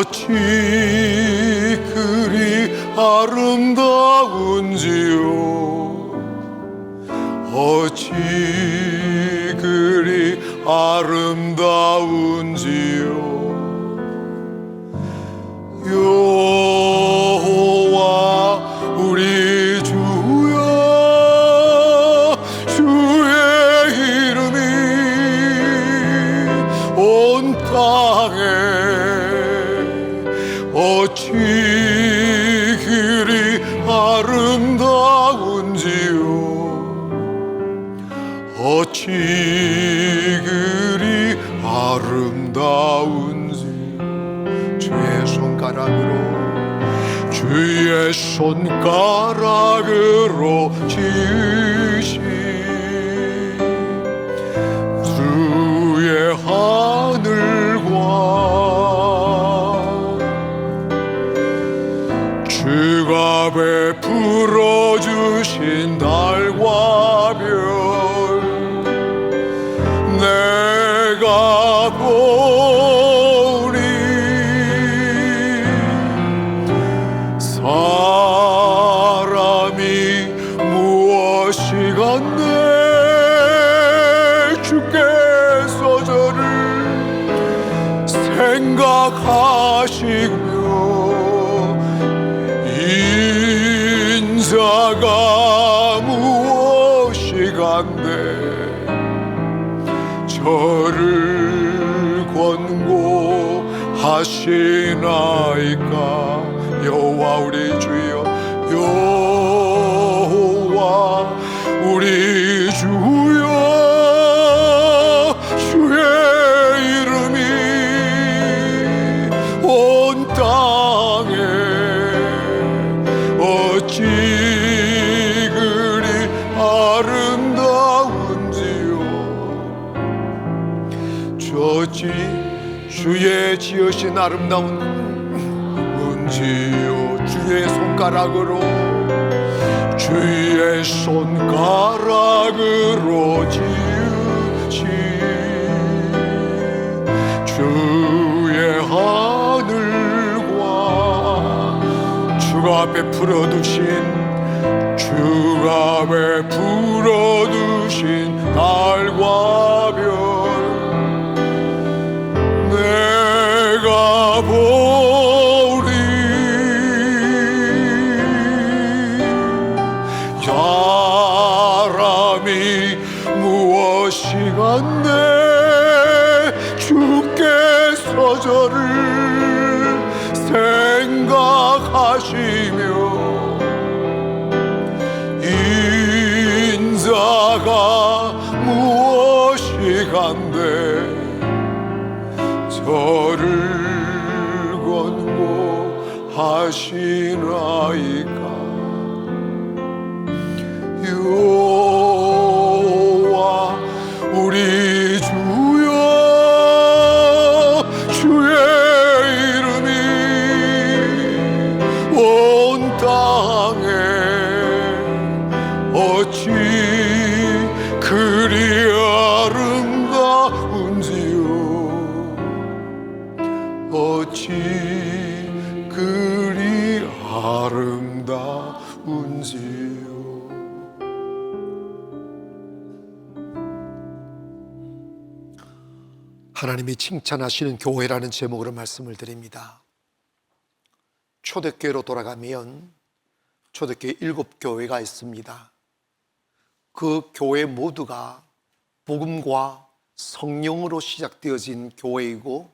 어찌 그리 아름다운지요. 어찌 그리 아름다운지요. 여호와 우리 주여, 주의 이름이 온 땅에 어찌 그리 아름다운지요. 어찌 그리 아름다운지. 주의 손가락으로 지으신 주의 하늘과 주가 베풀어 주신 달과 별, 내가 보니 사람이 무엇이간데 주께서 저를 생각하시며 인자가 무엇이간데 저를 권고하시나이까. 여호와 우리 주여, 여호와 우리 주여, 주의 이름이 온 땅에 어찌 그리 아름다운지요. 저지 주의 지으신 아름다운 주의 손가락으로, 주의 손가락으로 지으신 주의 하늘과 주가 베풀어 두신 달과 별, 내가 보리 사람이 무엇이간데 주께서 저를 생각하시며 인자가 무엇이간데 저를 권고하시나이까. 여호와 우리 주여, 주의 이름이 온 땅에 어찌 그리 아름다운지요. 어찌 그리 아름다운지요. 하나님이 칭찬하시는 교회라는 제목으로 말씀을 드립니다. 초대교회로 돌아가면 초대교회 7교회가 있습니다. 그 교회 모두가 복음과 성령으로 시작되어진 교회이고,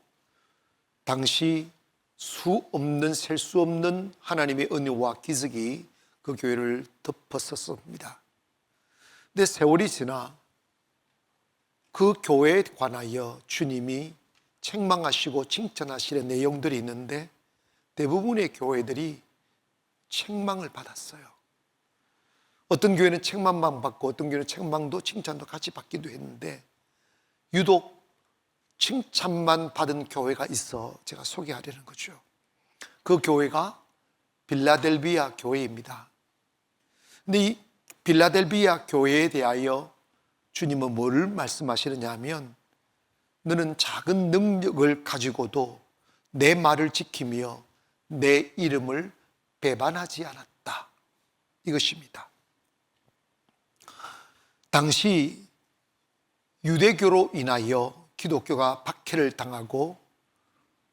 당시 셀 수 없는 하나님의 은혜와 기적이 그 교회를 덮었었습니다. 근데 세월이 지나 그 교회에 관하여 주님이 책망하시고 칭찬하시는 내용들이 있는데, 대부분의 교회들이 책망을 받았어요. 어떤 교회는 책망만 받고 어떤 교회는 책망도 칭찬도 같이 받기도 했는데, 유독 칭찬만 받은 교회가 있어 제가 소개하려는 거죠. 그 교회가 빌라델비아 교회입니다. 근데 이 빌라델비아 교회에 대하여 주님은 뭐를 말씀하시느냐 하면, 너는 작은 능력을 가지고도 내 말을 지키며 내 이름을 배반하지 않았다. 이것입니다. 당시 유대교로 인하여 기독교가 박해를 당하고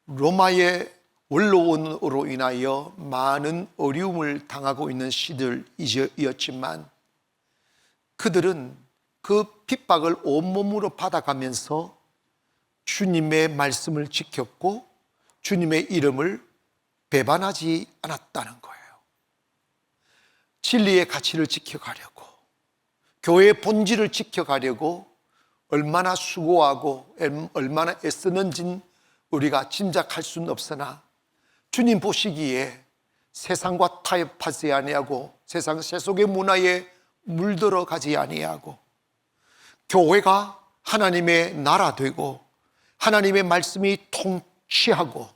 로마의 원로원으로 인하여 많은 어려움을 당하고 있는 시들이었지만 그들은 그 핍박을 온몸으로 받아가면서 주님의 말씀을 지켰고 주님의 이름을 배반하지 않았다는 거예요. 진리의 가치를 지켜가려고, 교회의 본질을 지켜가려고 얼마나 수고하고 얼마나 애쓰는지는 우리가 짐작할 수는 없으나 주님 보시기에 세상과 타협하지 아니하고 세상 세속의 문화에 물들어 가지 아니하고 교회가 하나님의 나라 되고 하나님의 말씀이 통치하고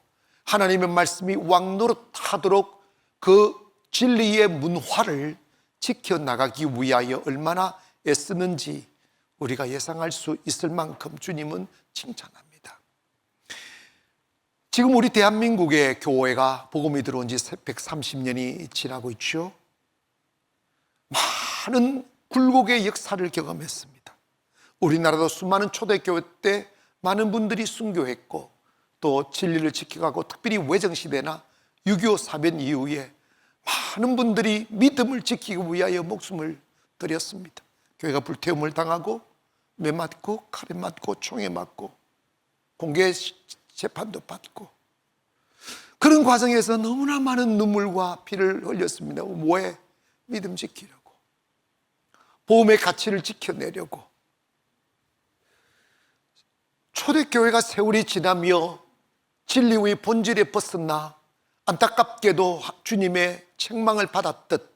하나님의 말씀이 왕노릇하도록 그 진리의 문화를 지켜나가기 위하여 얼마나 애쓰는지 우리가 예상할 수 있을 만큼 주님은 칭찬합니다. 지금 우리 대한민국의 교회가 복음이 들어온 지 130년이 지나고 있죠. 많은 굴곡의 역사를 경험했습니다. 우리나라도 수많은 초대교회 때 많은 분들이 순교했고 또 진리를 지켜가고 특별히 외정시대나 6.25 사변 이후에 많은 분들이 믿음을 지키기 위하여 목숨을 드렸습니다. 교회가 불태움을 당하고 매 맞고 칼에 맞고 총에 맞고 공개 재판도 받고 그런 과정에서 너무나 많은 눈물과 피를 흘렸습니다. 왜? 믿음 지키려고, 복음의 가치를 지켜내려고. 초대교회가 세월이 지나며 진리의 본질에 벗어나 안타깝게도 주님의 책망을 받았듯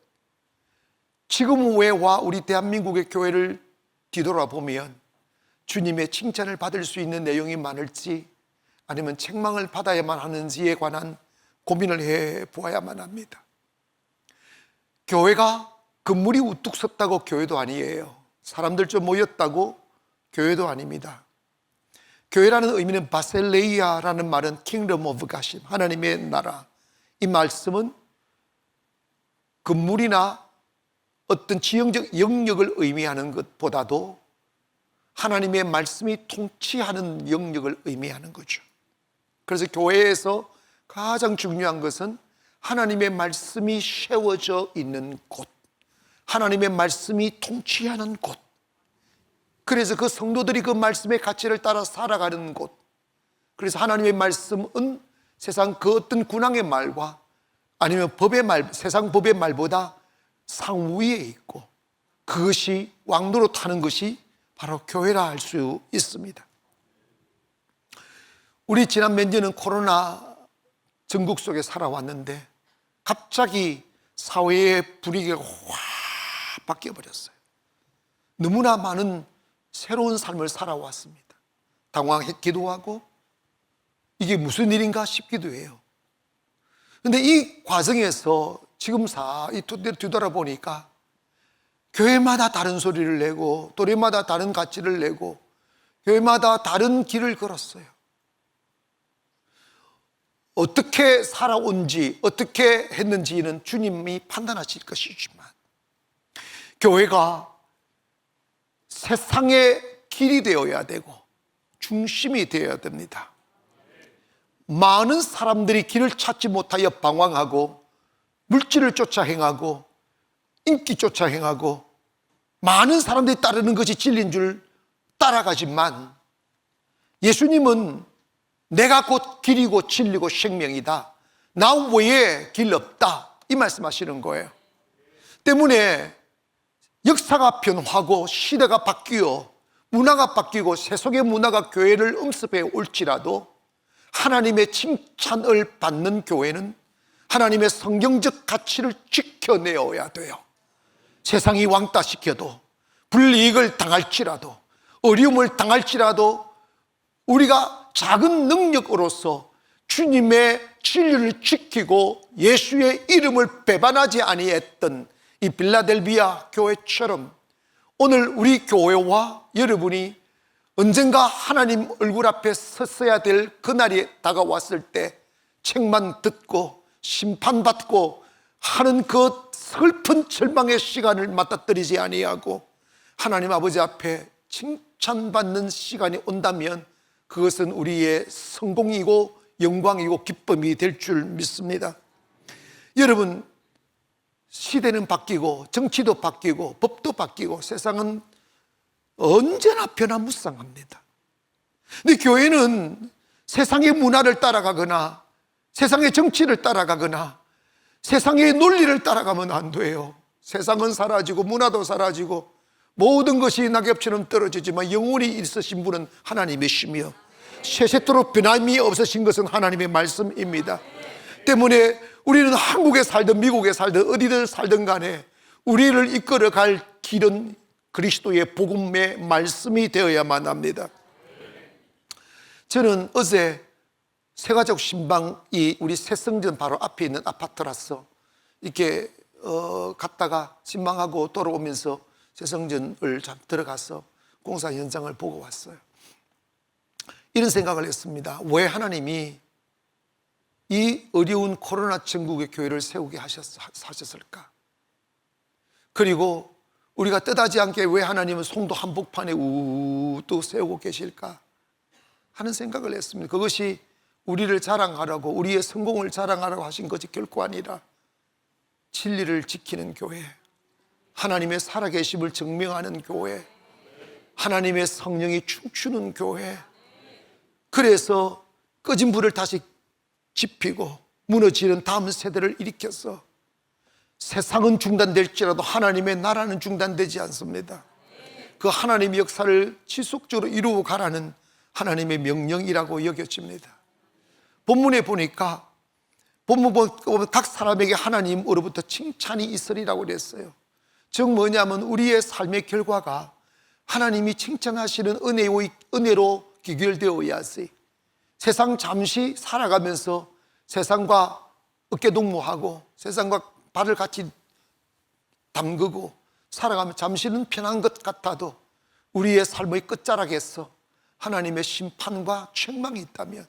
지금 왜와 우리 대한민국의 교회를 뒤돌아보면 주님의 칭찬을 받을 수 있는 내용이 많을지 아니면 책망을 받아야만 하는지에 관한 고민을 해보아야만 합니다. 교회가 건물이 우뚝 섰다고 교회도 아니에요. 사람들 좀 모였다고 교회도 아닙니다. 교회라는 의미는 바셀레이아라는 말은 Kingdom of God, 하나님의 나라. 이 말씀은 건물이나 어떤 지형적 영역을 의미하는 것보다도 하나님의 말씀이 통치하는 영역을 의미하는 거죠. 그래서 교회에서 가장 중요한 것은 하나님의 말씀이 세워져 있는 곳, 하나님의 말씀이 통치하는 곳, 그래서 그 성도들이 그 말씀의 가치를 따라 살아가는 곳. 그래서 하나님의 말씀은 세상 그 어떤 군왕의 말과 아니면 법의 말, 세상 법의 말보다 상위에 있고 그것이 왕노릇하는 것이 바로 교회라 할 수 있습니다. 우리 지난 몇 년은 코로나 전국 속에 살아왔는데 갑자기 사회의 분위기가 확 바뀌어버렸어요. 너무나 많은 새로운 삶을 살아왔습니다. 당황했기도 하고 이게 무슨 일인가 싶기도 해요. 그런데 이 과정에서 지금 뒤돌아보니까 교회마다 다른 소리를 내고 또래마다 다른 가치를 내고 교회마다 다른 길을 걸었어요. 어떻게 살아온지 어떻게 했는지는 주님이 판단하실 것이지만 교회가 세상의 길이 되어야 되고 중심이 되어야 됩니다. 많은 사람들이 길을 찾지 못하여 방황하고 물질을 쫓아 행하고 인기 쫓아 행하고 많은 사람들이 따르는 것이 진리인 줄 따라가지만 예수님은 내가 곧 길이고 진리고 생명이다, 나 외에 길 없다, 이 말씀하시는 거예요. 때문에 역사가 변화하고 시대가 바뀌어 문화가 바뀌고 세속의 문화가 교회를 엄습해 올지라도 하나님의 칭찬을 받는 교회는 하나님의 성경적 가치를 지켜내어야 돼요. 세상이 왕따시켜도 불이익을 당할지라도 어려움을 당할지라도 우리가 작은 능력으로서 주님의 진리를 지키고 예수의 이름을 배반하지 아니했던 이 빌라델비아 교회처럼 오늘 우리 교회와 여러분이 언젠가 하나님 얼굴 앞에 섰어야 될 그날이 다가왔을 때 책만 듣고 심판받고 하는 그 슬픈 절망의 시간을 맞닥뜨리지 아니하고 하나님 아버지 앞에 칭찬받는 시간이 온다면 그것은 우리의 성공이고 영광이고 기쁨이 될 줄 믿습니다. 여러분, 시대는 바뀌고 정치도 바뀌고 법도 바뀌고 세상은 언제나 변화무쌍합니다. 근데 교회는 세상의 문화를 따라가거나 세상의 정치를 따라가거나 세상의 논리를 따라가면 안 돼요. 세상은 사라지고 문화도 사라지고 모든 것이 낙엽처럼 떨어지지만 영원히 있으신 분은 하나님이시며 세세토록 변함이 없으신 것은 하나님의 말씀입니다. 때문에 우리는 한국에 살든 미국에 살든 어디든 살든 간에 우리를 이끌어갈 길은 그리스도의 복음의 말씀이 되어야만 합니다. 저는 어제 새가족 신방이 우리 새성전 바로 앞에 있는 아파트라서 이렇게 갔다가 신방하고 돌아오면서 새성전을 들어가서 공사 현장을 보고 왔어요. 이런 생각을 했습니다. 왜 하나님이 이 어려운 코로나 전국의 교회를 세우게 하셨을까? 그리고 우리가 뜻하지 않게 왜 하나님은 송도 한복판에 우뚝 세우고 계실까? 하는 생각을 했습니다. 그것이 우리를 자랑하라고 우리의 성공을 자랑하라고 하신 것이 결코 아니라 진리를 지키는 교회, 하나님의 살아계심을 증명하는 교회, 하나님의 성령이 춤추는 교회, 그래서 꺼진 불을 다시 지피고 무너지는 다음 세대를 일으켜서 세상은 중단될지라도 하나님의 나라는 중단되지 않습니다. 그 하나님의 역사를 지속적으로 이루어 가라는 하나님의 명령이라고 여겨집니다. 본문에 보니까 본문 보면 각 사람에게 하나님으로부터 칭찬이 있으리라고 그랬어요. 즉 뭐냐면 우리의 삶의 결과가 하나님이 칭찬하시는 은혜로 귀결되어야지 세상 잠시 살아가면서 세상과 어깨동무하고 세상과 발을 같이 담그고 살아가면 잠시는 편한 것 같아도 우리의 삶의 끝자락에서 하나님의 심판과 책망이 있다면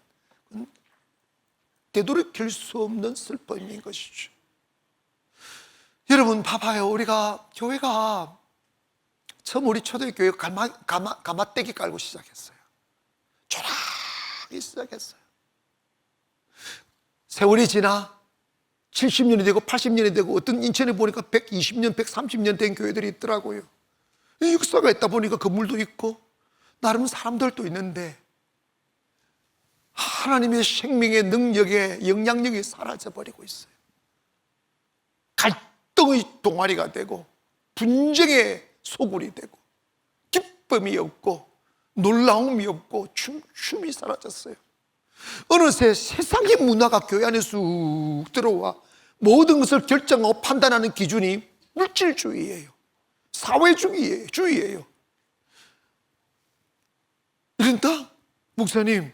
되돌이킬 수 없는 슬픔인 것이죠. 여러분 봐봐요. 교회가 처음 우리 초대교회 가마떼기 깔고 시작했어요. 조락이 시작했어요. 세월이 지나 70년이 되고 80년이 되고 어떤 인천에 보니까 120년, 130년 된 교회들이 있더라고요. 이 역사가 있다 보니까 건물도 있고 나름 사람들도 있는데 하나님의 생명의 능력에 영향력이 사라져버리고 있어요. 갈등의 동아리가 되고 분쟁의 소굴이 되고 기쁨이 없고 놀라움이 없고 춤이 사라졌어요. 어느새 세상의 문화가 교회 안에 쑥 들어와 모든 것을 결정하고 판단하는 기준이 물질주의예요. 사회주의예요. 이런다? 목사님,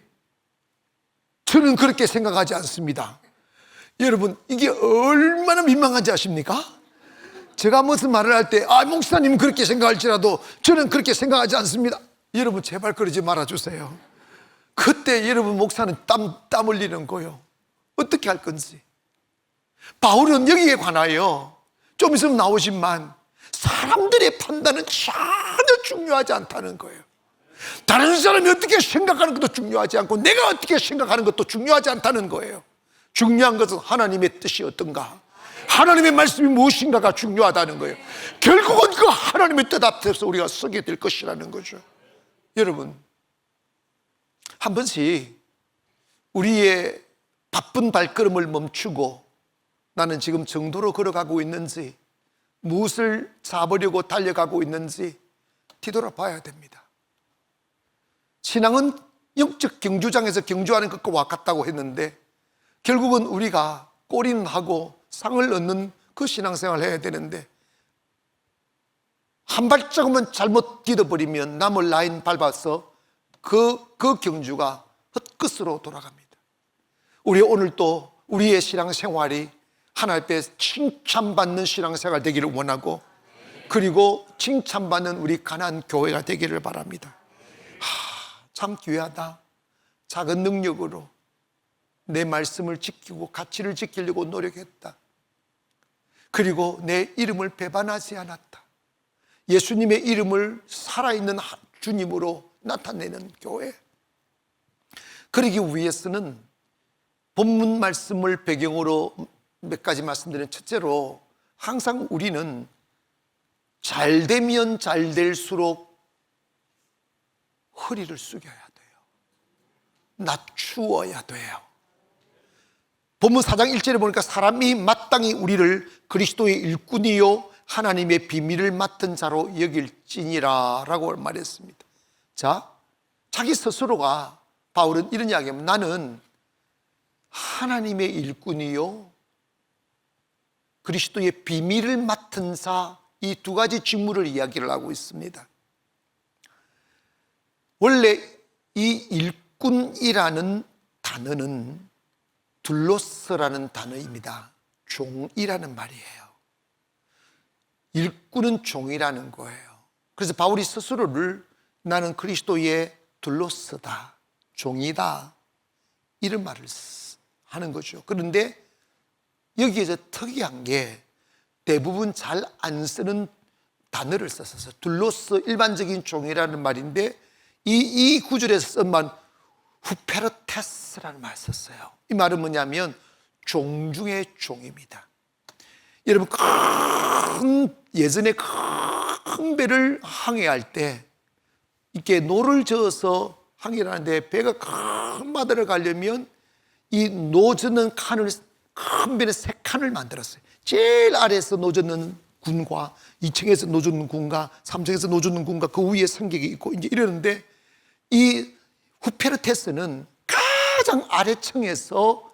저는 그렇게 생각하지 않습니다. 여러분, 이게 얼마나 민망한지 아십니까? 제가 무슨 말을 할 때 목사님 그렇게 생각할지라도 저는 그렇게 생각하지 않습니다. 여러분 제발 그러지 말아주세요. 그때 여러분 목사는 땀 흘리는 거예요. 어떻게 할 건지. 바울은 여기에 관하여 좀 있으면 나오지만 사람들의 판단은 전혀 중요하지 않다는 거예요. 다른 사람이 어떻게 생각하는 것도 중요하지 않고 내가 어떻게 생각하는 것도 중요하지 않다는 거예요. 중요한 것은 하나님의 뜻이 어떤가, 하나님의 말씀이 무엇인가가 중요하다는 거예요. 결국은 그 하나님의 뜻 앞에서 우리가 서게 될 것이라는 거죠. 여러분, 한 번씩 우리의 바쁜 발걸음을 멈추고 나는 지금 정도로 걸어가고 있는지, 무엇을 잡으려고 달려가고 있는지 뒤돌아봐야 됩니다. 신앙은 영적 경주장에서 경주하는 것과 같다고 했는데 결국은 우리가 골인하고 상을 얻는 그 신앙생활을 해야 되는데 한 발자국만 잘못 디뎌버리면 남을 라인 밟아서 그 경주가 헛것으로 돌아갑니다. 우리 오늘 또 우리의 신앙생활이 하나님 앞에 칭찬받는 신앙생활 되기를 원하고 그리고 칭찬받는 우리 가나안 교회가 되기를 바랍니다. 참 귀하다. 작은 능력으로 내 말씀을 지키고 가치를 지키려고 노력했다. 그리고 내 이름을 배반하지 않았다. 예수님의 이름을 살아있는 주님으로 나타내는 교회. 그러기 위해서는 본문 말씀을 배경으로 몇 가지 말씀드리는, 첫째로 항상 우리는 잘 되면 잘 될수록 허리를 숙여야 돼요. 낮추어야 돼요. 본문 4장 1절에 보니까 사람이 마땅히 우리를 그리스도의 일꾼이요 하나님의 비밀을 맡은 자로 여길지니라 라고 말했습니다. 자, 자기 스스로가, 바울은 이런 이야기합니다. 나는 하나님의 일꾼이요 그리스도의 비밀을 맡은 자, 이 두 가지 직무를 이야기를 하고 있습니다. 원래 이 일꾼이라는 단어는 둘로스라는 단어입니다. 종이라는 말이에요. 일꾼은 종이라는 거예요. 그래서 바울이 스스로를 나는 그리스도의 둘로스다, 종이다, 이런 말을 하는 거죠. 그런데 여기에서 특이한 게 대부분 잘 안 쓰는 단어를 썼어요. 둘로스, 일반적인 종이라는 말인데 이 구절에서 쓴 말 후페르테스라는 말을 썼어요. 이 말은 뭐냐면 종 중의 종입니다. 여러분, 예전에 큰 배를 항해할 때 이렇게 노를 저어서 항해를 하는데, 배가 큰 바다를 가려면 이 노젓는 칸을, 큰 배는 3칸을 만들었어요. 제일 아래에서 노젓는 군과 2층에서 노젓는 군과 3층에서 노젓는 군과 그 위에 승객이 있고 이제 이러는데, 이 후페르테스는 가장 아래층에서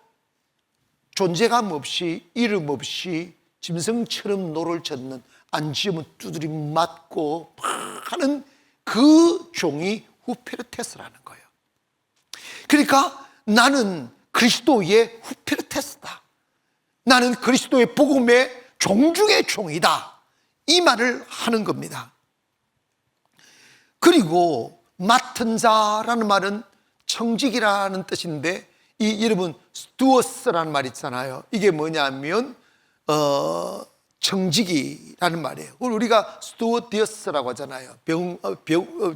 존재감 없이 이름 없이 짐승처럼 노를 젓는, 안 지으면 두드리 맞고 하는 그 종이 후페르테스라는 거예요. 그러니까 나는 그리스도의 후페르테스다, 나는 그리스도의 복음의 종 중의 종이다, 이 말을 하는 겁니다. 그리고 맡은 자라는 말은 청직이라는 뜻인데, 이 여러분 스튜어스라는 말 있잖아요. 이게 뭐냐면 청직이라는 말이에요. 우리가 스튜어디어스라고 하잖아요.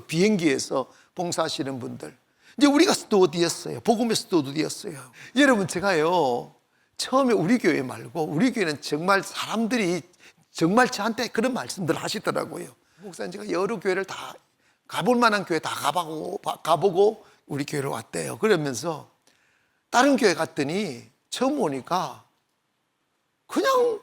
비행기에서 봉사하시는 분들. 이제 우리가 스튜어디어스예요. 복음의 스튜어디어스예요. 여러분, 제가요 처음에 우리 교회 말고, 우리 교회는 정말 사람들이 정말 저한테 그런 말씀들 하시더라고요. 목사님, 제가 여러 교회를 다 가볼 만한 교회 다 가보고 우리 교회로 왔대요. 그러면서 다른 교회 갔더니 처음 오니까 그냥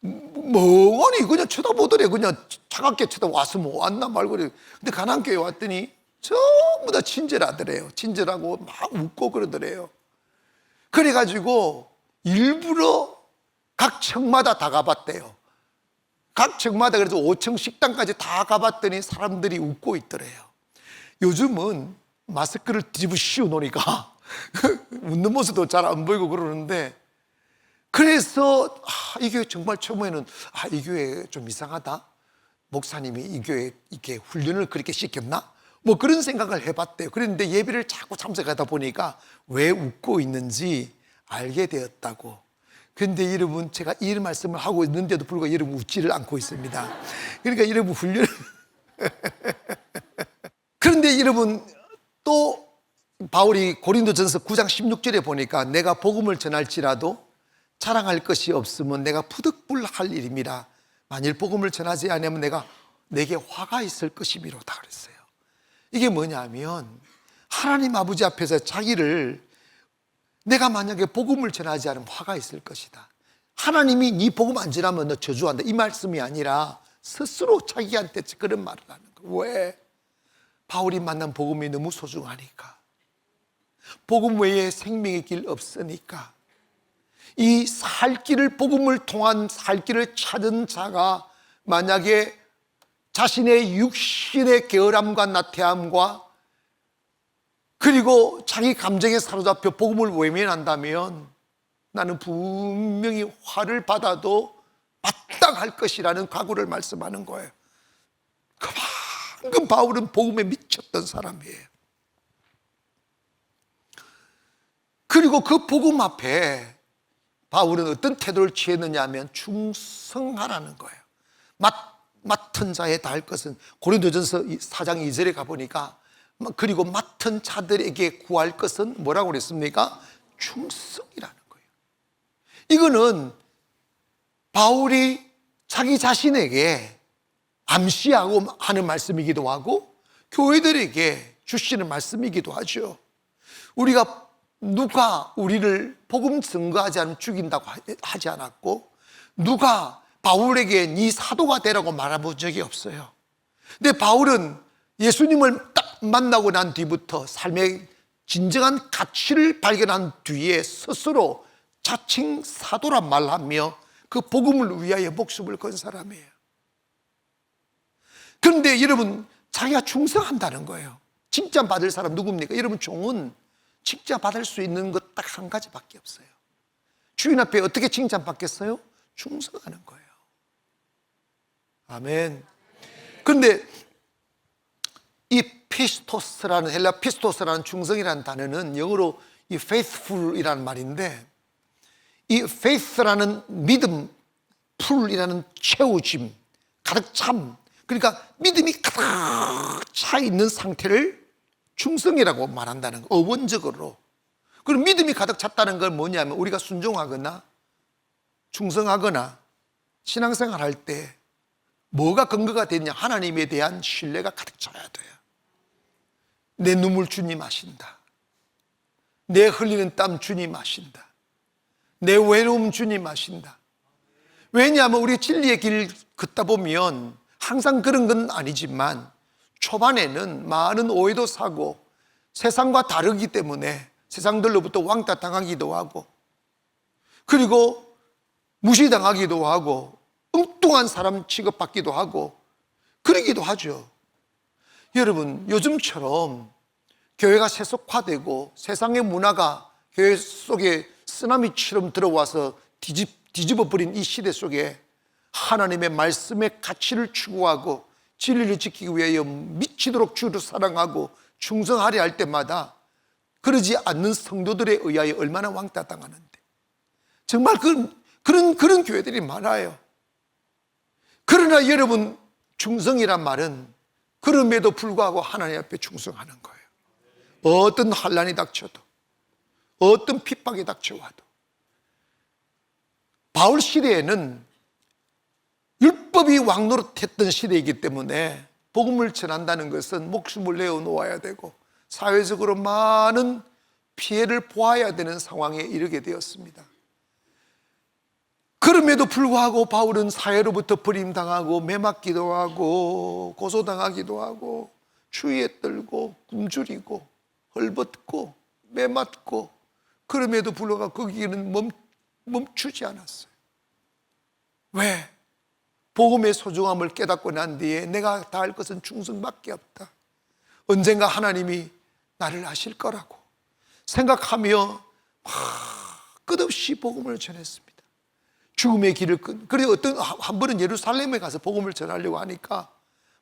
멍하니 그냥 쳐다보더래. 그냥 차갑게 쳐다와서 뭐 왔나 말고. 근데 가난교회 왔더니 전부 다 친절하더래요. 친절하고 막 웃고 그러더래요. 그래가지고 일부러 각 층마다 다 가봤대요. 각 층마다, 그래서 5층 식당까지 다 가봤더니 사람들이 웃고 있더래요. 요즘은 마스크를 뒤집어 씌워 놓으니까 웃는 모습도 잘 안 보이고 그러는데, 그래서 이 교회 정말 처음에는 이 교회 좀 이상하다, 목사님이 이 교회 이렇게 훈련을 그렇게 시켰나, 뭐 그런 생각을 해봤대요. 그런데 예배를 자꾸 참석하다 보니까 왜 웃고 있는지 알게 되었다고. 그런데 여러분, 제가 이 말씀을 하고 있는데도 불구하고 여러분 웃지를 않고 있습니다. 그러니까 여러분 훈련 그런데 여러분, 또 바울이 고린도전서 9장 16절에 보니까 내가 복음을 전할지라도 자랑할 것이 없으면 내가 푸득불할 일임이라. 만일 복음을 전하지 않으면 내게 화가 있을 것임이로다 그랬어요. 이게 뭐냐면, 하나님 아버지 앞에서 자기를, 내가 만약에 복음을 전하지 않으면 화가 있을 것이다, 하나님이 네 복음 안 전하면 너 저주한다, 이 말씀이 아니라 스스로 자기한테 그런 말을 하는 거예요. 왜? 바울이 만난 복음이 너무 소중하니까, 복음 외에 생명의 길 없으니까. 이 살 길을, 복음을 통한 살 길을 찾은 자가 만약에 자신의 육신의 게으름과 나태함과 그리고 자기 감정에 사로잡혀 복음을 외면한다면 나는 분명히 화를 받아도 마땅할 것이라는 각오를 말씀하는 거예요. 그만큼 바울은 복음에 미쳤던 사람이에요. 그리고 그 복음 앞에 바울은 어떤 태도를 취했느냐 하면 충성하라는 거예요. 맡은 자에 다할 것은, 고린도전서 4장 2절에 가보니까 그리고 맡은 자들에게 구할 것은 뭐라고 그랬습니까? 충성이라는 거예요. 이거는 바울이 자기 자신에게 암시하고 하는 말씀이기도 하고 교회들에게 주시는 말씀이기도 하죠. 누가 우리를 복음 증거하지 않으면 죽인다고 하지 않았고, 누가 바울에게 네 사도가 되라고 말해본 적이 없어요. 근데 바울은 예수님을 딱 만나고 난 뒤부터 삶의 진정한 가치를 발견한 뒤에 스스로 자칭 사도란 말하며 그 복음을 위하여 목숨을 건 사람이에요. 그런데 여러분, 자기가 충성한다는 거예요. 칭찬받을 사람 누굽니까? 여러분, 종은 칭찬받을 수 있는 것 딱 한 가지밖에 없어요. 주인 앞에 어떻게 칭찬받겠어요? 충성하는 거예요. 아멘. 그런데 이 피스토스라는, 헬라 피스토스라는 충성이라는 단어는 영어로 이 faithful이라는 말인데, 이 faith라는 믿음, 풀이라는 채우짐, 가득 참, 그러니까 믿음이 가득 차 있는 상태를 충성이라고 말한다는 거, 어원적으로. 그럼 믿음이 가득 찼다는 건 뭐냐면, 우리가 순종하거나 충성하거나 신앙생활 할 때 뭐가 근거가 되냐, 하나님에 대한 신뢰가 가득 차야 돼요. 내 눈물 주님 아신다, 내 흘리는 땀 주님 아신다, 내 외로움 주님 아신다. 왜냐하면 우리 진리의 길 걷다 보면 항상 그런 건 아니지만 초반에는 많은 오해도 사고 세상과 다르기 때문에 세상들로부터 왕따 당하기도 하고, 그리고 무시당하기도 하고 엉뚱한 사람 취급받기도 하고 그러기도 하죠. 여러분, 요즘처럼 교회가 세속화되고 세상의 문화가 교회 속에 쓰나미처럼 들어와서 뒤집어버린 이 시대 속에 하나님의 말씀의 가치를 추구하고 진리를 지키기 위하여 미치도록 주를 사랑하고 충성하려 할 때마다 그러지 않는 성도들에 의하여 얼마나 왕따 당하는데, 정말 그런 교회들이 많아요. 그러나 여러분, 충성이란 말은 그럼에도 불구하고 하나님 앞에 충성하는 거예요. 어떤 환난이 닥쳐도, 어떤 핍박이 닥쳐와도. 바울 시대에는 율법이 왕노릇했던 시대이기 때문에 복음을 전한다는 것은 목숨을 내어놓아야 되고 사회적으로 많은 피해를 보아야 되는 상황에 이르게 되었습니다. 그럼에도 불구하고 바울은 사회로부터 버림당하고 매맞기도 하고 고소당하기도 하고 추위에 떨고 굶주리고 헐벗고 매맞고, 그럼에도 불구하고 거기는 멈추지 않았어요. 왜? 복음의 소중함을 깨닫고 난 뒤에 내가 다할 것은 충성밖에 없다, 언젠가 하나님이 나를 아실 거라고 생각하며 끝없이 복음을 전했습니다. 죽음의 길을 그리고 한 번은 예루살렘에 가서 복음을 전하려고 하니까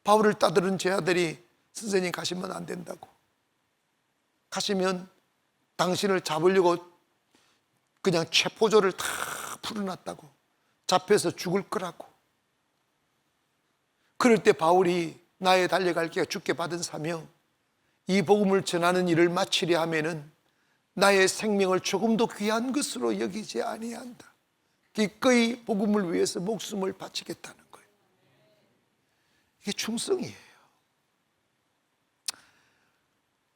바울을 따르는 제자들이, 선생님 가시면 안 된다고, 가시면 당신을 잡으려고 그냥 체포조를 다 풀어놨다고, 잡혀서 죽을 거라고. 그럴 때 바울이 나의 달려갈 길가 주께 받은 사명, 이 복음을 전하는 일을 마치려 하면은 나의 생명을 조금도 귀한 것으로 여기지 아니한다, 기꺼이 복음을 위해서 목숨을 바치겠다는 거예요. 이게 충성이에요.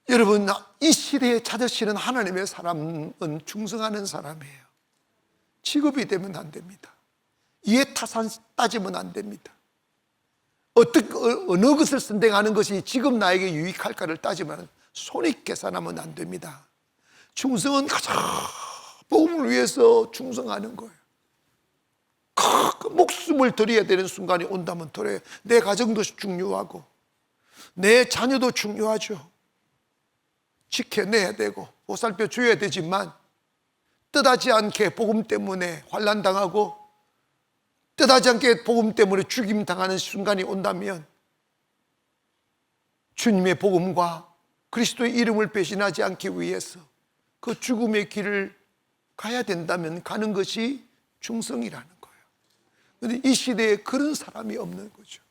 여러분, 이 시대에 찾으시는 하나님의 사람은 충성하는 사람이에요. 직업이 되면 안 됩니다. 이해타산 따지면 안 됩니다. 어느 것을 선택하는 것이 지금 나에게 유익할까를 따지면 손익계산하면 안 됩니다. 충성은 가장 복음을 위해서 충성하는 거예요. 목숨을 드려야 되는 순간이 온다면 드려요. 내 가정도 중요하고 내 자녀도 중요하죠. 지켜내야 되고 보살펴 줘야 되지만, 뜻하지 않게 복음 때문에 환난당하고 뜻하지 않게 복음 때문에 죽임당하는 순간이 온다면 주님의 복음과 그리스도의 이름을 배신하지 않기 위해서 그 죽음의 길을 가야 된다면 가는 것이 충성이라는 거예요. 그런데 이 시대에 그런 사람이 없는 거죠.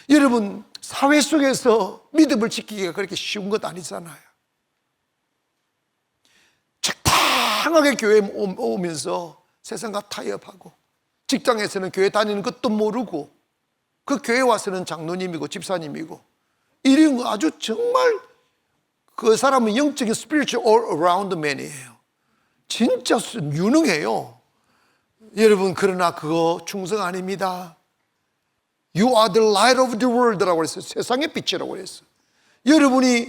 여러분, 사회 속에서 믿음을 지키기가 그렇게 쉬운 것 아니잖아요. 적당하게 교회에 오면서 세상과 타협하고, 직장에서는 교회 다니는 것도 모르고, 그 교회 와서는 장로님이고 집사님이고, 이런 거 아주 정말 그 사람은 영적인 spiritual all around man이에요. 진짜 유능해요. 여러분, 그러나 그거 충성 아닙니다. You are the light of the world라고 했어요. 세상의 빛이라고 했어요. 여러분이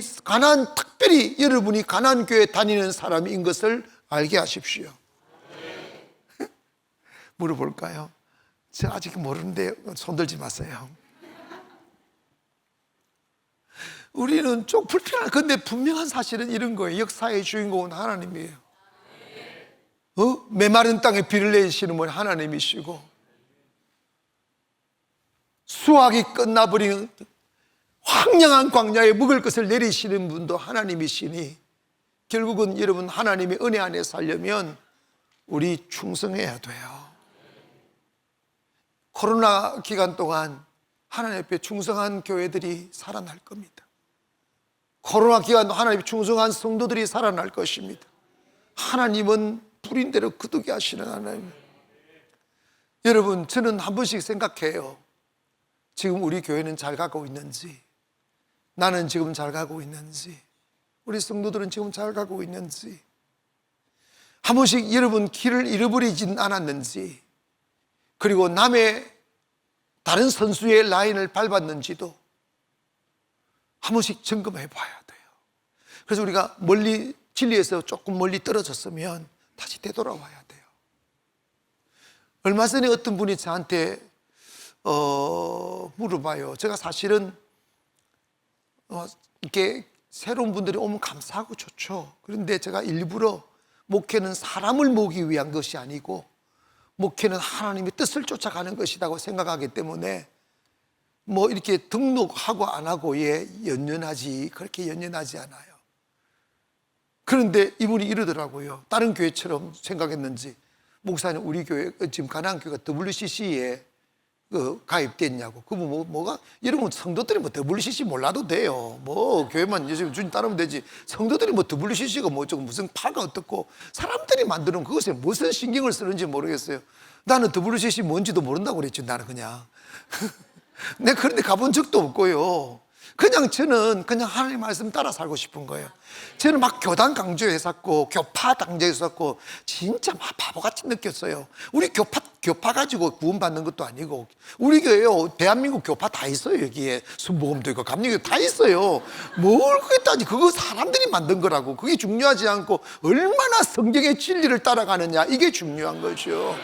특별히 여러분이 가나안 교회 다니는 사람인 것을 알게 하십시오. 물어볼까요? 저 아직 모르는데 손들지 마세요. 우리는 좀 불편한, 근데 분명한 사실은 이런 거예요. 역사의 주인공은 하나님이에요. 메마른 땅에 비를 내리시는 분은 하나님이시고, 수확이 끝나버린 황량한 광야에 먹을 것을 내리시는 분도 하나님이시니, 결국은 여러분 하나님의 은혜 안에 살려면 우리 충성해야 돼요. 코로나 기간 동안 하나님 앞에 충성한 교회들이 살아날 겁니다. 코로나 기간도 하나님 앞에 충성한 성도들이 살아날 것입니다. 하나님은 뿌린 대로 거두게 하시는 하나님. 여러분, 저는 한 번씩 생각해요. 지금 우리 교회는 잘 가고 있는지, 나는 지금 잘 가고 있는지, 우리 성도들은 지금 잘 가고 있는지, 한 번씩 여러분 길을 잃어버리진 않았는지, 그리고 남의 다른 선수의 라인을 밟았는지도 한 번씩 점검해 봐야 돼요. 그래서 우리가 멀리, 진리에서 조금 멀리 떨어졌으면 다시 되돌아와야 돼요. 얼마 전에 어떤 분이 저한테 물어봐요. 제가 사실은 이렇게 새로운 분들이 오면 감사하고 좋죠. 그런데 제가 일부러 목회는 사람을 모으기 위한 것이 아니고 목회는 하나님의 뜻을 쫓아가는 것이라고 생각하기 때문에 뭐 이렇게 등록하고 안 하고에 그렇게 연연하지 않아요. 그런데 이분이 이러더라고요. 다른 교회처럼 생각했는지, 목사님 우리 교회 지금 가나안 교회가 WCC에 가입됐냐고. 그분 뭐가 여러분, 성도들이 뭐 WCC 몰라도 돼요. 뭐 교회만 예수님 주님 따르면 되지. 성도들이 뭐 WCC가 뭐 조금 무슨 파가 어떻고, 사람들이 만드는 그것에 무슨 신경을 쓰는지 모르겠어요. 나는 WCC 뭔지도 모른다고 그랬지. 나는 그냥 내가 그런데 가본 적도 없고요. 그냥 저는 그냥 하나님 말씀 따라 살고 싶은 거예요. 저는 막 교단 강조했었고 교파 강조했었고 진짜 막 바보같이 느꼈어요. 우리 교파 가지고 구원받는 것도 아니고, 우리 교회요 대한민국 교파 다 있어요. 여기에 순복음도 있고 감리교 다 있어요. 뭘 그게 따지, 그거 사람들이 만든 거라고. 그게 중요하지 않고 얼마나 성경의 진리를 따라가느냐, 이게 중요한 거죠.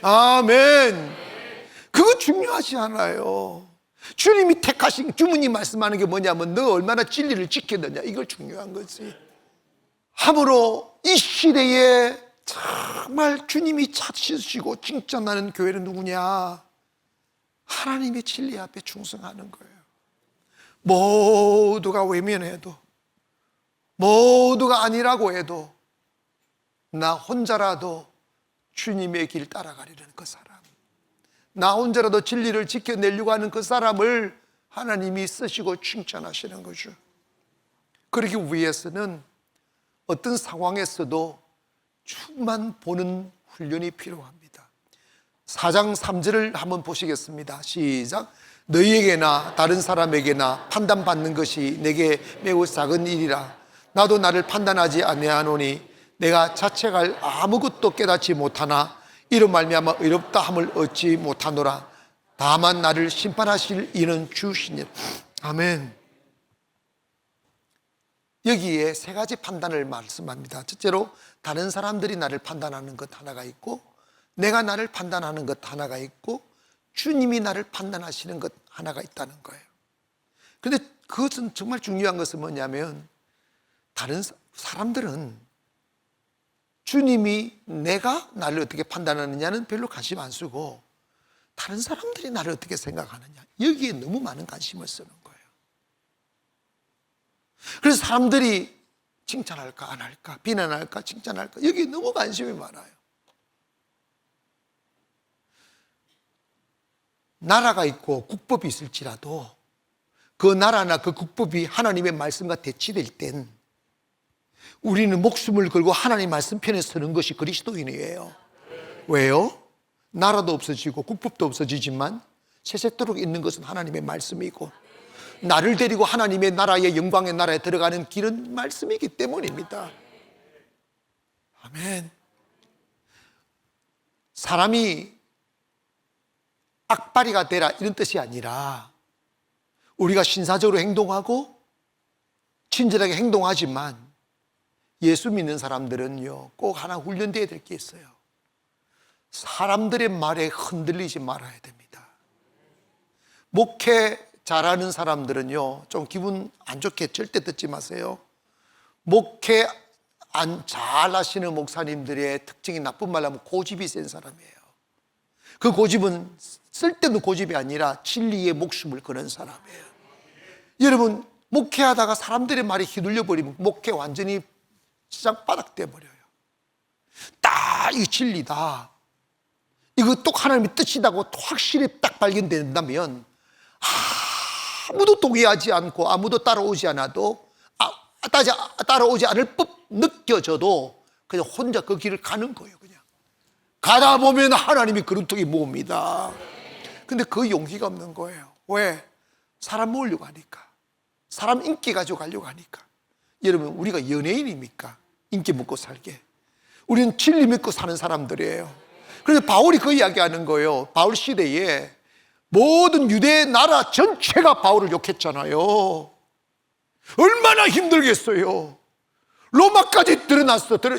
아멘. 그거 중요하지 않아요. 주님이 택하신, 주님이 말씀하는 게 뭐냐면 너 얼마나 진리를 지켰느냐, 이걸 중요한 거지. 함으로 이 시대에 정말 주님이 찾으시고 칭찬하는 교회는 누구냐? 하나님의 진리 앞에 충성하는 거예요. 모두가 외면해도, 모두가 아니라고 해도 나 혼자라도 주님의 길 따라가려는 그 사람, 나 혼자라도 진리를 지켜내려고 하는 그 사람을 하나님이 쓰시고 칭찬하시는 거죠. 그러기 위해서는 어떤 상황에서도 춤만 보는 훈련이 필요합니다. 4장 3절을 한번 보시겠습니다. 시작. 너희에게나 다른 사람에게나 판단받는 것이 내게 매우 작은 일이라. 나도 나를 판단하지 아니하노니 내가 자책할 아무것도 깨닫지 못하나 이로 말미암아 의롭다 함을 얻지 못하노라. 다만 나를 심판하실 이는 주시니라. 아멘. 여기에 세 가지 판단을 말씀합니다. 첫째로 다른 사람들이 나를 판단하는 것 하나가 있고, 내가 나를 판단하는 것 하나가 있고, 주님이 나를 판단하시는 것 하나가 있다는 거예요. 그런데 그것은 정말 중요한 것은 뭐냐면, 다른 사람들은 주님이 내가 나를 어떻게 판단하느냐는 별로 관심 안 쓰고, 다른 사람들이 나를 어떻게 생각하느냐, 여기에 너무 많은 관심을 쓰는 거예요. 그래서 사람들이 칭찬할까 안 할까, 비난할까 칭찬할까, 여기에 너무 관심이 많아요. 나라가 있고 국법이 있을지라도 그 나라나 그 국법이 하나님의 말씀과 대치될 땐 우리는 목숨을 걸고 하나님 말씀 편에 서는 것이 그리스도인이에요. 왜요? 나라도 없어지고 국법도 없어지지만 세세토록 있는 것은 하나님의 말씀이고, 나를 데리고 하나님의 나라의 영광의 나라에 들어가는 길은 말씀이기 때문입니다. 아멘. 사람이 악바리가 되라 이런 뜻이 아니라, 우리가 신사적으로 행동하고 친절하게 행동하지만 예수 믿는 사람들은요, 꼭 하나 훈련되어야 될 게 있어요. 사람들의 말에 흔들리지 말아야 됩니다. 목회 잘하는 사람들은요, 좀 기분 안 좋게 절대 듣지 마세요. 목회 잘 하시는 목사님들의 특징이, 나쁜 말로 하면 고집이 센 사람이에요. 그 고집은 쓸데없는 고집이 아니라 진리에 목숨을 거는 사람이에요. 여러분, 목회하다가 사람들의 말에 휘둘려 버리면 목회 완전히 시장바닥 돼버려요. 딱 이 진리다, 이거 똑 하나님의 뜻이다고 확실히 딱 발견된다면 아무도 동의하지 않고 아무도 따라오지 않아도, 따라오지 않을 법 느껴져도 그냥 혼자 그 길을 가는 거예요. 그냥 가다 보면 하나님이 그루터기 모읍니다. 근데 그 용기가 없는 거예요. 왜? 사람 모으려고 하니까, 사람 인기 가지고 가려고 하니까. 여러분, 우리가 연예인입니까? 인기 먹고 살게. 우리는 진리 믿고 사는 사람들이에요. 그래서 바울이 그 이야기하는 거예요. 바울 시대에 모든 유대 나라 전체가 바울을 욕했잖아요. 얼마나 힘들겠어요. 로마까지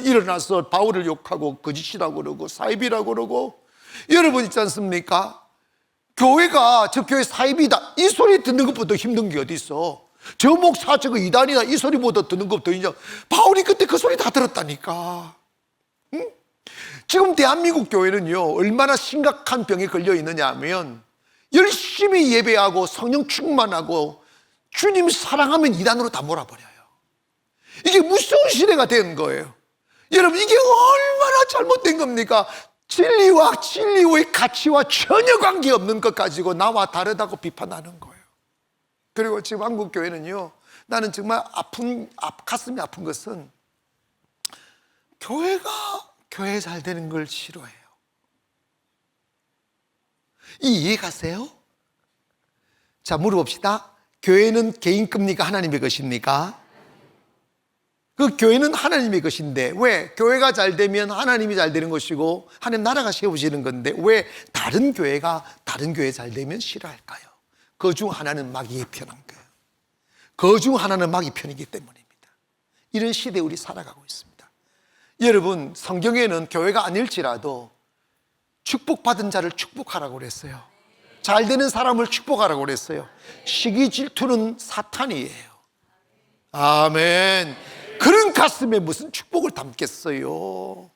일어나서 바울을 욕하고 거짓이라고 그러고 사입이라고 그러고. 여러분 있지 않습니까? 교회가 저 교회 사입이다 이 소리 듣는 것보다 힘든 게 어디 있어. 저 목사 저거 이단이다 이 소리보다 듣는 것보다 인정. 바울이 그때 그 소리 다 들었다니까. 응? 지금 대한민국 교회는요, 얼마나 심각한 병에 걸려 있느냐 하면, 열심히 예배하고 성령 충만하고 주님 사랑하면 이단으로 다 몰아버려요. 이게 무서운 시대가 된 거예요. 여러분, 이게 얼마나 잘못된 겁니까? 진리와 진리의 가치와 전혀 관계없는 것 가지고 나와 다르다고 비판하는 거예요. 그리고 지금 한국교회는요, 나는 정말 가슴이 아픈 것은 교회가 교회 잘 되는 걸 싫어해요. 이해가세요? 자, 물어봅시다. 교회는 개인 겁니까? 하나님의 것입니까? 그 교회는 하나님의 것인데, 왜? 교회가 잘 되면 하나님이 잘 되는 것이고 하나님 나라가 세워지는 건데, 왜 다른 교회가 다른 교회 잘 되면 싫어할까요? 그 중 하나는 마귀의 편한 거예요. 그 중 하나는 마귀 편이기 때문입니다. 이런 시대에 우리 살아가고 있습니다. 여러분, 성경에는 교회가 아닐지라도 축복받은 자를 축복하라고 그랬어요. 잘 되는 사람을 축복하라고 그랬어요. 시기 질투는 사탄이에요. 아멘. 그런 가슴에 무슨 축복을 담겠어요.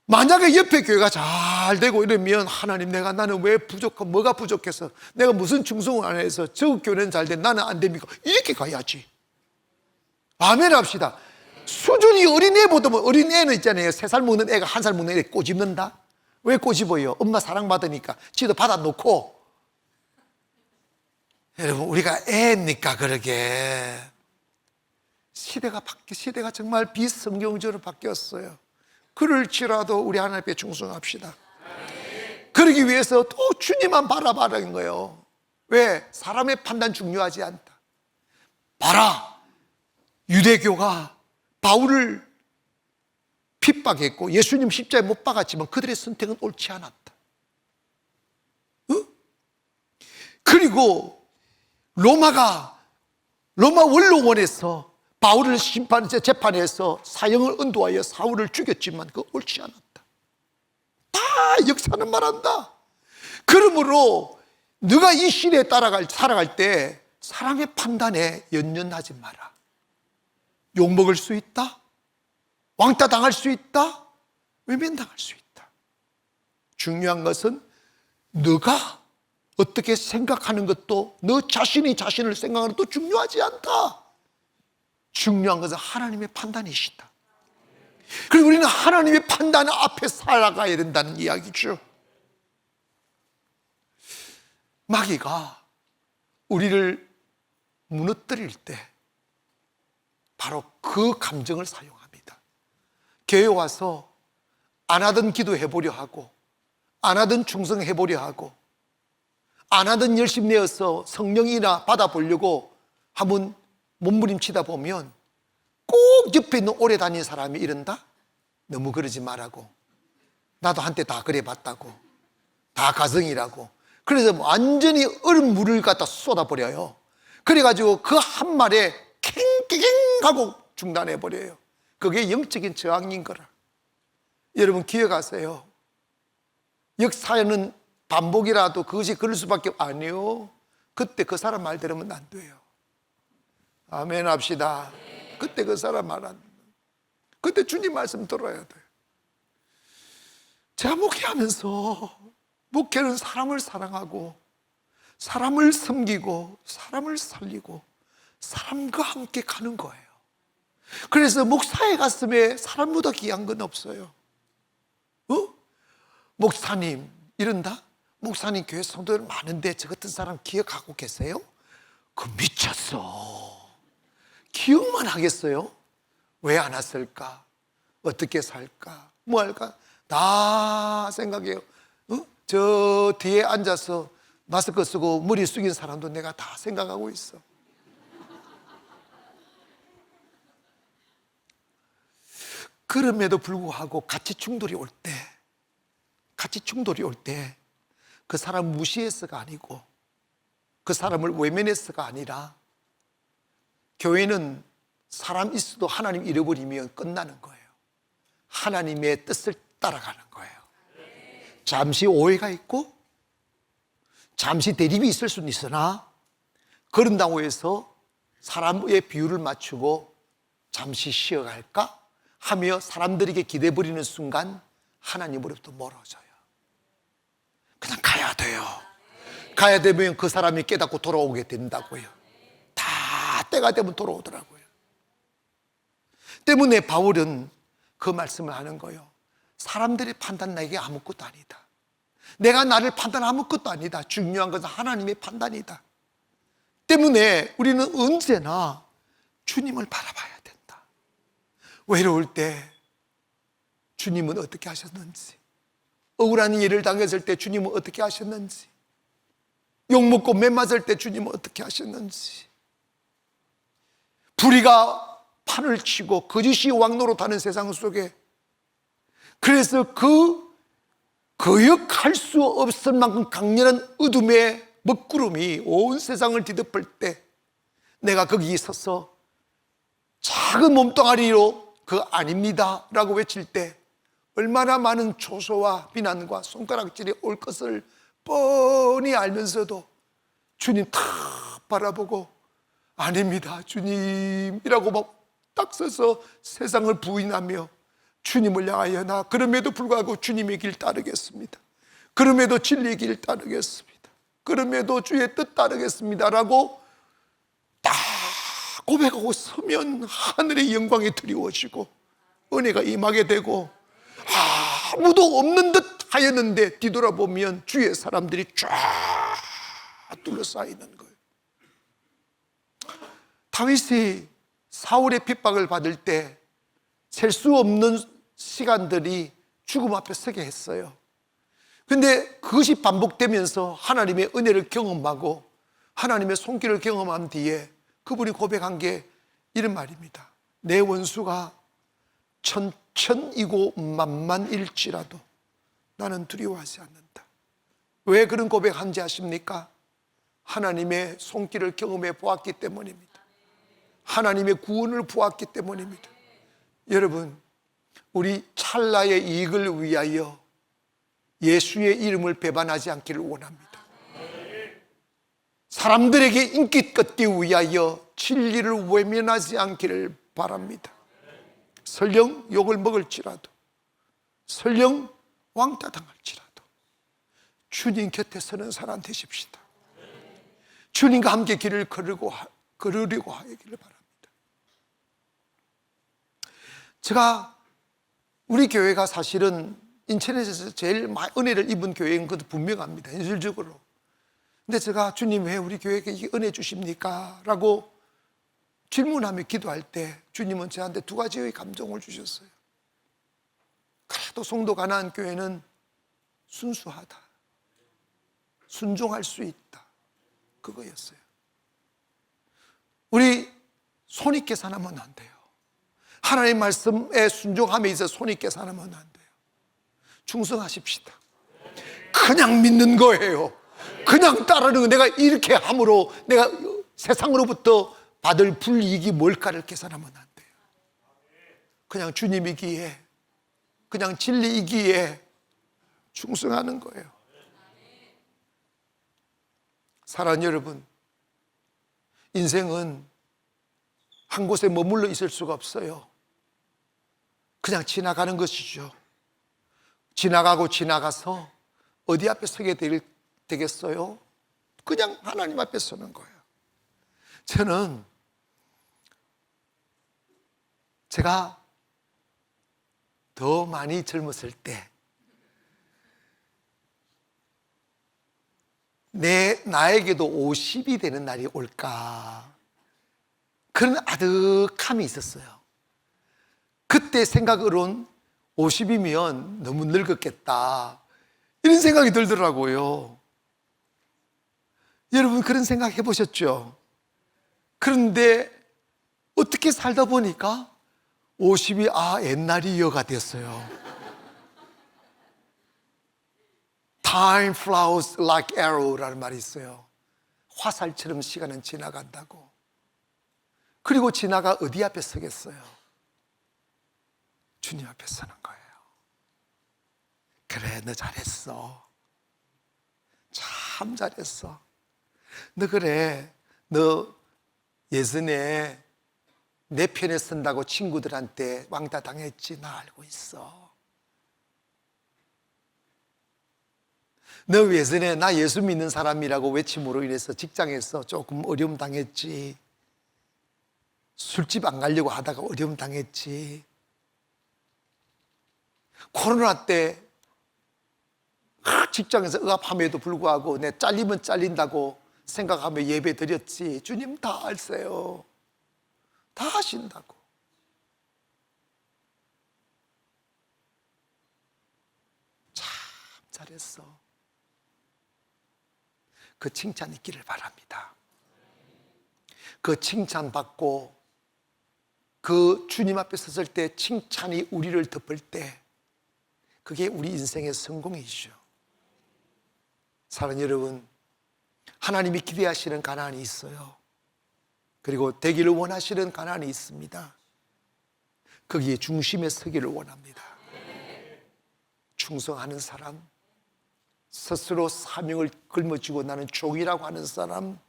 만약에 옆에 교회가 잘 되고 이러면, 하나님 나는 왜 부족하고 뭐가 부족해서 내가 무슨 충성을 안 해서 저 교회는 잘 돼 나는 안 됩니까? 이렇게 가야지. 아멘 합시다. 수준이 어린애보다, 어린애는 있잖아요, 3살 먹는 애가 1살 먹는 애 꼬집는다. 왜 꼬집어요? 엄마 사랑받으니까 지도 받아놓고. 여러분, 우리가 애입니까? 그러게. 시대가 정말 비성경적으로 바뀌었어요. 그럴지라도 우리 하나님 앞에 충성합시다. 그러기 위해서 또 주님만 바라봐라는 거예요. 왜? 사람의 판단 중요하지 않다. 봐라, 유대교가 바울을 핍박했고 예수님 십자가에 못 박았지만 그들의 선택은 옳지 않았다. 그리고 로마 원로원에서 바울을 재판해서 사형을 언도하여 사울을 죽였지만 그거 옳지 않았다. 다 역사는 말한다. 그러므로 네가 이 시대에 살아갈 때 사람의 판단에 연연하지 마라. 욕먹을 수 있다, 왕따 당할 수 있다, 외면당할 수 있다. 중요한 것은 너가 어떻게 생각하는 것도, 너 자신이 자신을 생각하는 것도 중요하지 않다. 중요한 것은 하나님의 판단이시다. 그리고 우리는 하나님의 판단 앞에 살아가야 된다는 이야기죠. 마귀가 우리를 무너뜨릴 때 바로 그 감정을 사용합니다. 교회 와서 안 하던 기도해보려 하고, 안 하던 충성해보려 하고, 안 하던 열심 내어서 성령이나 받아보려고 한번 몸부림치다 보면 꼭 옆에 있는 오래 다닌 사람이 이런다? 너무 그러지 말라고. 나도 한때 다 그래봤다고. 다 가성이라고. 그래서 완전히 얼음 물을 갖다 쏟아버려요. 그래가지고 그 한 말에 캥캥 하고 중단해버려요. 그게 영적인 저항인 거라. 여러분 기억하세요. 역사에는 반복이라도 그것이 그럴 수밖에 아니요. 그때 그 사람 말 들으면 안 돼요. 아멘 합시다. 그때 그 사람 말 안 돼요. 그때 주님 말씀 들어야 돼요. 제가 목회하면서, 목회는 사람을 사랑하고 사람을 섬기고 사람을 살리고 사람과 함께 가는 거예요. 그래서 목사의 가슴에 사람보다 귀한 건 없어요. 목사님 이런다? 목사님 교회 성도들 많은데 저 같은 사람 기억하고 계세요? 그 미쳤어. 기억만 하겠어요? 왜 안 왔을까? 어떻게 살까? 뭐 할까? 다 생각해요. 저 뒤에 앉아서 마스크 쓰고 머리 숙인 사람도 내가 다 생각하고 있어. 그럼에도 불구하고 가치 충돌이 올 때, 그 사람 무시해서가 아니고 그 사람을 외면해서가 아니라, 교회는 사람 있어도 하나님 잃어버리면 끝나는 거예요. 하나님의 뜻을 따라가는 거예요. 잠시 오해가 있고 잠시 대립이 있을 수는 있으나, 그런다고 해서 사람의 비율을 맞추고 잠시 쉬어갈까 하며 사람들에게 기대버리는 순간 하나님으로부터 멀어져요. 그냥 가야 돼요. 가야 되면 그 사람이 깨닫고 돌아오게 된다고요. 다 때가 되면 돌아오더라고요. 때문에 바울은 그 말씀을 하는 거예요. 사람들의 판단 나에게 아무것도 아니다. 내가 나를 판단하면 아무것도 아니다. 중요한 것은 하나님의 판단이다. 때문에 우리는 언제나 주님을 바라봐야 된다. 외로울 때 주님은 어떻게 하셨는지, 억울한 일을 당했을 때 주님은 어떻게 하셨는지, 욕먹고 매 맞을 때 주님은 어떻게 하셨는지, 불의가 판을 치고 거짓이 왕노릇하는 세상 속에, 그래서 그 거역할 수 없을 만큼 강렬한 어둠의 먹구름이 온 세상을 뒤덮을 때 내가 거기 서서 작은 몸뚱아리로 그 아닙니다 라고 외칠 때 얼마나 많은 조소와 비난과 손가락질이 올 것을 뻔히 알면서도 주님 탁 바라보고 아닙니다 주님이라고 막 딱 서서 세상을 부인하며 주님을 향하여 나 그럼에도 불구하고 주님의 길 따르겠습니다. 그럼에도 진리의 길 따르겠습니다. 그럼에도 주의 뜻 따르겠습니다 라고 딱 고백하고 서면 하늘의 영광이 드리워지고 은혜가 임하게 되고, 아무도 없는 듯 하였는데 뒤돌아보면 주의 사람들이 쫙 둘러싸이는 거예요. 다윗이 사울의 핍박을 받을 때 셀 수 없는 시간들이 죽음 앞에 서게 했어요. 근데 그것이 반복되면서 하나님의 은혜를 경험하고 하나님의 손길을 경험한 뒤에 그분이 고백한 게 이런 말입니다. 내 원수가 천천이고 만만일지라도 나는 두려워하지 않는다. 왜 그런 고백한지 아십니까? 하나님의 손길을 경험해 보았기 때문입니다. 하나님의 구원을 보았기 때문입니다. 여러분, 우리 찰나의 이익을 위하여 예수의 이름을 배반하지 않기를 원합니다. 사람들에게 인기 얻기 위하여 진리를 외면하지 않기를 바랍니다. 설령 욕을 먹을지라도, 설령 왕따 당할지라도 주님 곁에 서는 사람 되십시다. 주님과 함께 길을 걸으려고 하기를 바랍니다. 제가 우리 교회가 사실은 인천에서 제일 많이 은혜를 입은 교회인 것도 분명합니다. 현실적으로. 근데 제가 주님 왜 우리 교회에게 이 은혜 주십니까? 라고 질문하며 기도할 때 주님은 저한테 두 가지의 감정을 주셨어요. 그래도 송도 가나안 교회는 순수하다, 순종할 수 있다, 그거였어요. 우리 손익 계산하면 안 돼요. 하나님 말씀에 순종함에 있어 손익 계산하면 안 돼요. 충성하십시다. 그냥 믿는 거예요. 그냥 따르는 거. 내가 이렇게 함으로 내가 세상으로부터 받을 불이익이 뭘까를 계산하면 안 돼요. 그냥 주님이기에, 그냥 진리이기에 충성하는 거예요. 사랑하는 여러분, 인생은 한 곳에 머물러 있을 수가 없어요. 그냥 지나가는 것이죠. 지나가고 지나가서 어디 앞에 서게 되겠어요? 그냥 하나님 앞에 서는 거예요. 저는 제가 더 많이 젊었을 때 나에게도 50이 되는 날이 올까, 그런 아득함이 있었어요. 그때 생각으론 50이면 너무 늙었겠다, 이런 생각이 들더라고요. 여러분 그런 생각 해보셨죠? 그런데 어떻게 살다 보니까 50이 옛날이여가 됐어요. Time flows like arrow라는 말이 있어요. 화살처럼 시간은 지나간다고. 그리고 지나가 어디 앞에 서겠어요? 주님 앞에 서는 거예요. 그래, 너 잘했어. 참 잘했어. 너 그래, 너 예전에 내 편에 선다고 친구들한테 왕따 당했지, 나 알고 있어. 너 예전에 나 예수 믿는 사람이라고 외침으로 인해서 직장에서 조금 어려움 당했지. 술집 안 가려고 하다가 어려움 당했지. 코로나 때 직장에서 억압함에도 불구하고 내 잘리면 잘린다고 생각하며 예배 드렸지. 주님 다 아세요. 다 하신다고. 참 잘했어. 그 칭찬 있기를 바랍니다. 그 칭찬 받고 그 주님 앞에 섰을 때 칭찬이 우리를 덮을 때 그게 우리 인생의 성공이죠. 사랑하는 여러분, 하나님이 기대하시는 가나안이 있어요. 그리고 되기를 원하시는 가나안이 있습니다. 거기에 중심에 서기를 원합니다. 충성하는 사람, 스스로 사명을 걸머쥐고 나는 종이라고 하는 사람,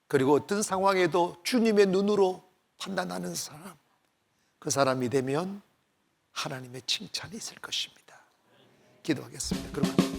그리고 어떤 상황에도 주님의 눈으로 판단하는 사람, 그 사람이 되면 하나님의 칭찬이 있을 것입니다. 기도하겠습니다. 그러면